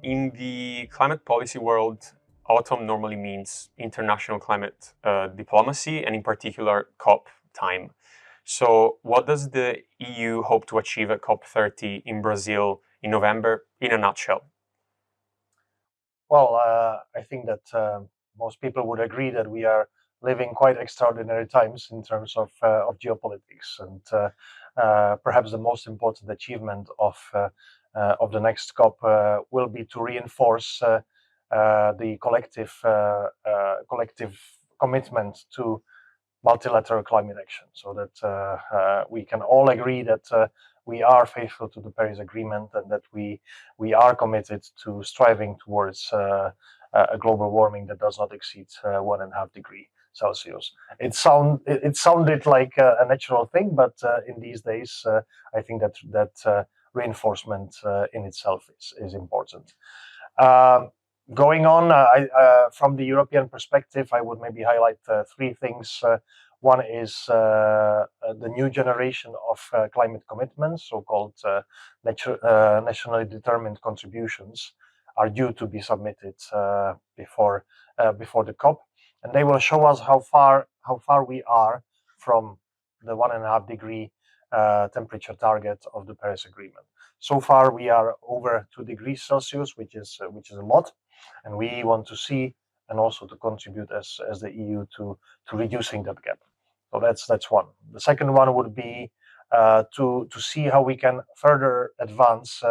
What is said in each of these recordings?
In the climate policy world, autumn normally means international climate diplomacy, and in particular COP time. So what does the EU hope to achieve at COP30 in Brazil in November, in a nutshell? Well, I think that most people would agree that we are living quite extraordinary times in terms of geopolitics, and perhaps the most important achievement of the next COP will be to reinforce the collective commitment to multilateral climate action, so that we can all agree that we are faithful to the Paris Agreement, and that we are committed to striving towards a global warming that does not exceed 1.5 degrees Celsius. It sounded like a natural thing, but in these days, I think that reinforcement in itself is important. Going on, from the European perspective, I would maybe highlight three things. One is the new generation of climate commitments, so-called nationally determined contributions, are due to be submitted before the COP, and they will show us how far we are from the 1.5 degree temperature target of the Paris Agreement. So far, we are over 2 degrees Celsius, which is a lot, and we want to see and also to contribute as the EU to reducing that gap. So that's one. The second one would be to see how we can further advance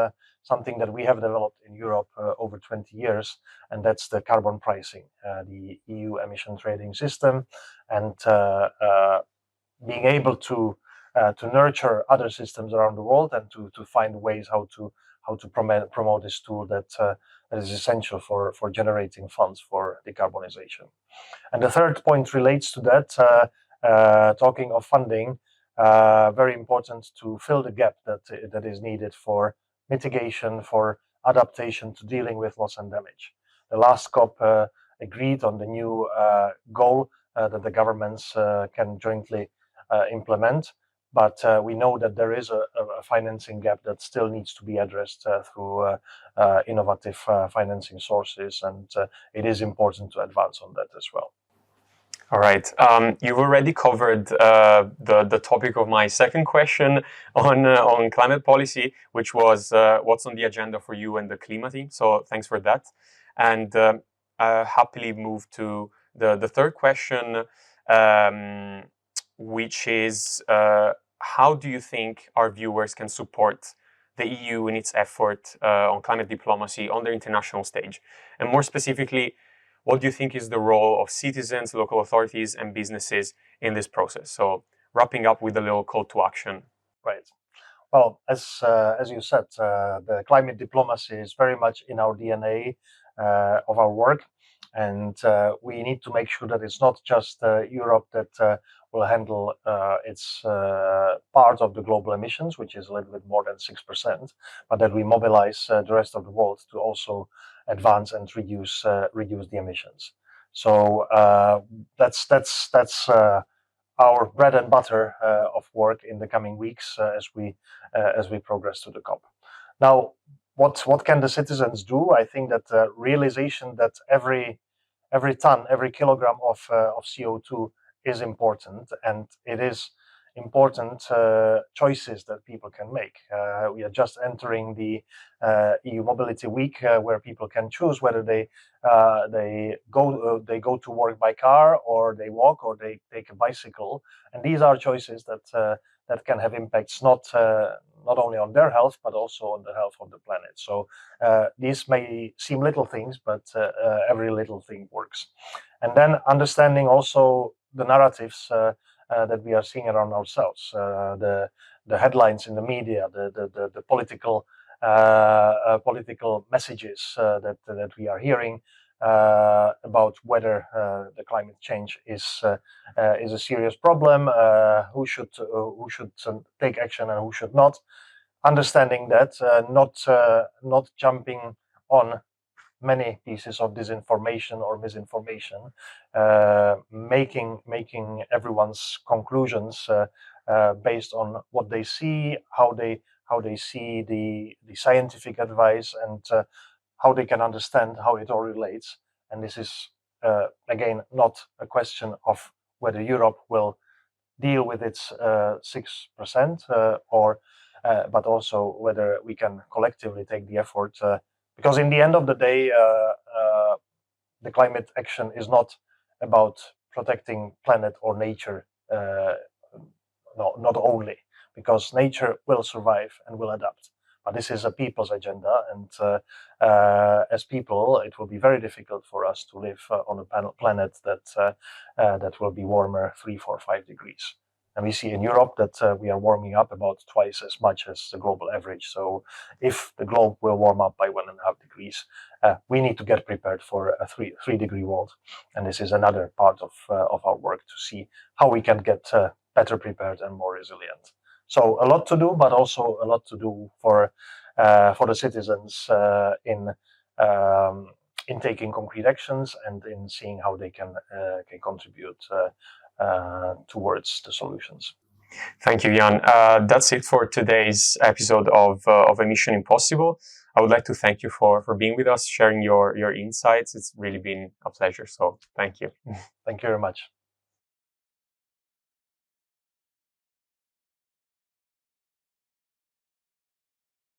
something that we have developed in Europe over 20 years, and that's the carbon pricing, the EU emission trading system, and being able to nurture other systems around the world, and to find ways how to promote this tool that is essential for generating funds for decarbonization. And the third point relates to that. Talking of funding, very important to fill the gap that is needed for mitigation, for adaptation to dealing with loss and damage. The last COP agreed on the new goal that the governments can jointly implement. But we know that there is a financing gap that still needs to be addressed through innovative financing sources, and it is important to advance on that as well. All right. You've already covered the topic of my second question on climate policy, which was what's on the agenda for you and the Klima team. So thanks for that. And I happily move to the third question, which is how do you think our viewers can support the EU in its effort on climate diplomacy on the international stage? And more specifically, what do you think is the role of citizens, local authorities, and businesses in this process? So wrapping up with a little call to action. Right. Well, as you said, the climate diplomacy is very much in our DNA of our work, and we need to make sure that it's not just Europe that will handle its part of the global emissions, which is a little bit more than 6%, but that we mobilize the rest of the world to also advance and reduce the emissions. So that's our bread and butter of work in the coming weeks as we progress to the COP. Now, what can the citizens do? I think that the realization that every ton, every kilogram of CO2 is important, and it is important choices that people can make. We are just entering the EU Mobility Week, where people can choose whether they go to work by car, or they walk, or they take a bicycle, and these are choices that can have impacts not only on their health but also on the health of the planet. So these may seem little things, but every little thing works. And then understanding also the narratives that we are seeing around ourselves, the headlines in the media, the political messages that we are hearing about whether the climate change is a serious problem, who should take action and who should not. Understanding that, not jumping on many pieces of disinformation or misinformation, making everyone's conclusions based on what they see, how they see the scientific advice, and how they can understand how it all relates. And this is again not a question of whether Europe will deal with its 6% but also whether we can collectively take the effort, because in the end of the day, the climate action is not about protecting planet or nature, no, not only, because nature will survive and will adapt. But this is a people's agenda, and as people, it will be very difficult for us to live on a planet that will be warmer 3, 4, 5 degrees. And we see in Europe that we are warming up about twice as much as the global average. So if the globe will warm up by 1.5 degrees, we need to get prepared for a 3-degree world. And this is another part of our work, to see how we can get better prepared and more resilient. So a lot to do, but also a lot to do for the citizens in taking concrete actions and in seeing how they can contribute towards the solutions. Thank you, Jan. That's it for today's episode of Emission Impossible. I would like to thank you for being with us, sharing your insights. It's really been a pleasure. So thank you. Thank you very much.